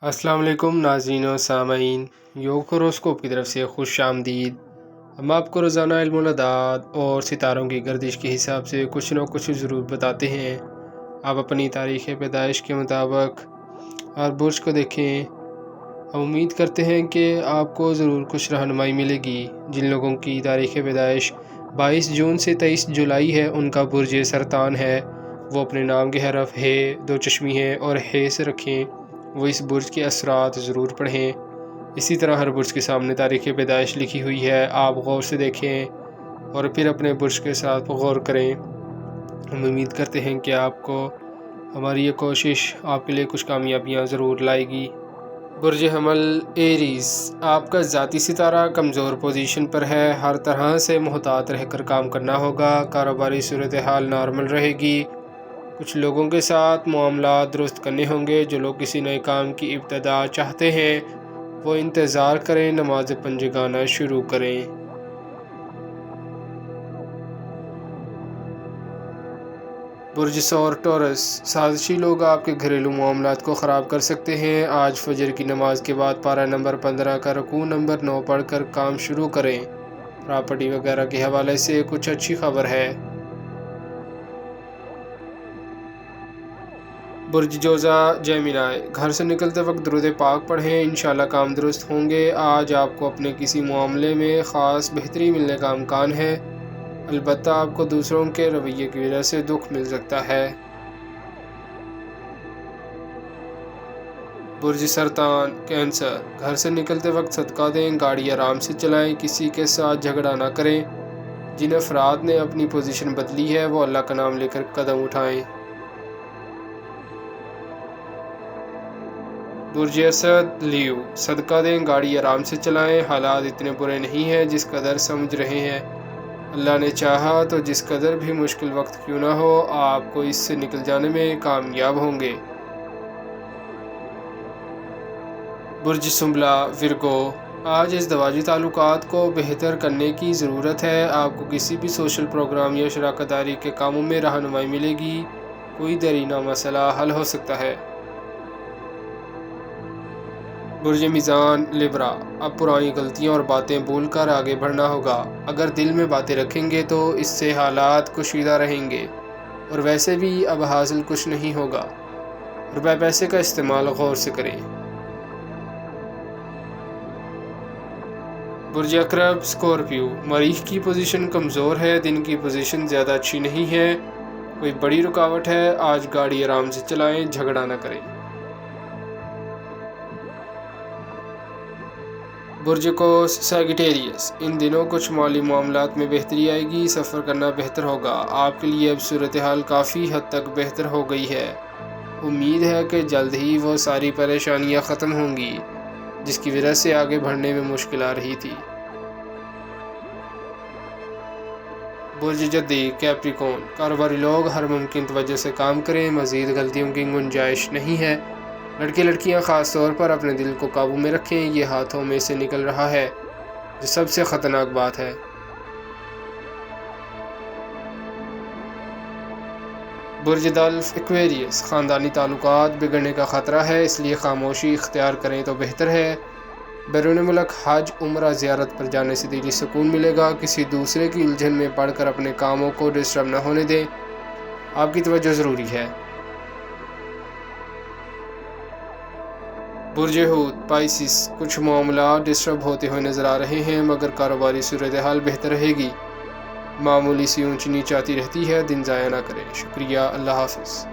السلام علیکم ناظرین و سامعین، یوگ ہوروسکوپ کی طرف سے خوش آمدید۔ ہم آپ کو روزانہ علم العداد اور ستاروں کی گردش کے حساب سے کچھ نہ کچھ ضرور بتاتے ہیں۔ آپ اپنی تاریخ پیدائش کے مطابق اور برج کو دیکھیں۔ ہم امید کرتے ہیں کہ آپ کو ضرور کچھ رہنمائی ملے گی۔ جن لوگوں کی تاریخ پیدائش 22 جون سے 23 جولائی ہے، ان کا برج سرطان ہے۔ وہ اپنے نام کے حرف ہے، دو چشمی ہیں اور ہے سے رکھیں۔ وہ اس برج کے اثرات ضرور پڑھیں۔ اسی طرح ہر برج کے سامنے تاریخ پیدائش لکھی ہوئی ہے، آپ غور سے دیکھیں اور پھر اپنے برج کے ساتھ غور کریں۔ ہم امید کرتے ہیں کہ آپ کو ہماری یہ کوشش آپ کے لیے کچھ کامیابیاں ضرور لائے گی۔ برج حمل ایریز، آپ کا ذاتی ستارہ کمزور پوزیشن پر ہے۔ ہر طرح سے محتاط رہ کر کام کرنا ہوگا۔ کاروباری صورتحال نارمل رہے گی۔ کچھ لوگوں کے ساتھ معاملات درست کرنے ہوں گے۔ جو لوگ کسی نئے کام کی ابتدا چاہتے ہیں وہ انتظار کریں، نماز پنجگانہ شروع کریں۔ برج ثور ٹورس، سازشی لوگ آپ کے گھریلو معاملات کو خراب کر سکتے ہیں۔ آج فجر کی نماز کے بعد پارہ نمبر 15 کا رکوع نمبر 9 پڑھ کر کام شروع کریں۔ پراپرٹی وغیرہ کے حوالے سے کچھ اچھی خبر ہے۔ برج جوزا جیمنائی، گھر سے نکلتے وقت درود پاک پڑھیں، انشاءاللہ کام درست ہوں گے۔ آج آپ کو اپنے کسی معاملے میں خاص بہتری ملنے کا امکان ہے، البتہ آپ کو دوسروں کے رویے کی وجہ سے دکھ مل سکتا ہے۔ برج سرطان کینسر، گھر سے نکلتے وقت صدقہ دیں، گاڑی آرام سے چلائیں، کسی کے ساتھ جھگڑا نہ کریں۔ جن افراد نے اپنی پوزیشن بدلی ہے وہ اللہ کا نام لے کر قدم اٹھائیں۔ برج اسد لیو، صدقہ دیں، گاڑی آرام سے چلائیں، حالات اتنے برے نہیں ہیں جس قدر سمجھ رہے ہیں۔ اللہ نے چاہا تو جس قدر بھی مشکل وقت کیوں نہ ہو، آپ کو اس سے نکل جانے میں کامیاب ہوں گے۔ برج سنبلہ ورگو، آج ازدواجی تعلقات کو بہتر کرنے کی ضرورت ہے۔ آپ کو کسی بھی سوشل پروگرام یا شراکت داری کے کاموں میں رہنمائی ملے گی۔ کوئی دیرینہ مسئلہ حل ہو سکتا ہے۔ برج میزان لیبرا، اب پرانی غلطیاں اور باتیں بھول کر آگے بڑھنا ہوگا۔ اگر دل میں باتیں رکھیں گے تو اس سے حالات کشیدہ رہیں گے، اور ویسے بھی اب حاصل کچھ نہیں ہوگا۔ روپے پیسے کا استعمال غور سے کریں۔ برج عقرب اسکورپیو، مریخ کی پوزیشن کمزور ہے، دن کی پوزیشن زیادہ اچھی نہیں ہے، کوئی بڑی رکاوٹ ہے۔ آج گاڑی آرام سے چلائیں، جھگڑا نہ کریں۔ برج قوس سیگیٹیریس، ان دنوں کچھ مالی معاملات میں بہتری آئے گی، سفر کرنا بہتر ہوگا۔ آپ کے لیے اب صورتحال کافی حد تک بہتر ہو گئی ہے۔ امید ہے کہ جلد ہی وہ ساری پریشانیاں ختم ہوں گی جس کی وجہ سے آگے بڑھنے میں مشکل آ رہی تھی۔ برج جدی کیپریکون، کاروباری لوگ ہر ممکن توجہ سے کام کریں، مزید غلطیوں کی گنجائش نہیں ہے۔ لڑکے لڑکیاں خاص طور پر اپنے دل کو قابو میں رکھیں، یہ ہاتھوں میں سے نکل رہا ہے جو سب سے خطرناک بات ہے۔ برج دلف ایکویریس، خاندانی تعلقات بگڑنے کا خطرہ ہے، اس لیے خاموشی اختیار کریں تو بہتر ہے۔ بیرون ملک حج عمرہ زیارت پر جانے سے دلی سکون ملے گا۔ کسی دوسرے کی الجھن میں پڑھ کر اپنے کاموں کو ڈسٹرب نہ ہونے دیں، آپ کی توجہ ضروری ہے۔ برج حوت پائسس، کچھ معاملات ڈسٹرب ہوتے ہوئے نظر آ رہے ہیں، مگر کاروباری صورتحال بہتر رہے گی۔ معمولی سی اونچ نیچ آتی رہتی ہے، دن ضائع نہ کریں۔ شکریہ، اللہ حافظ۔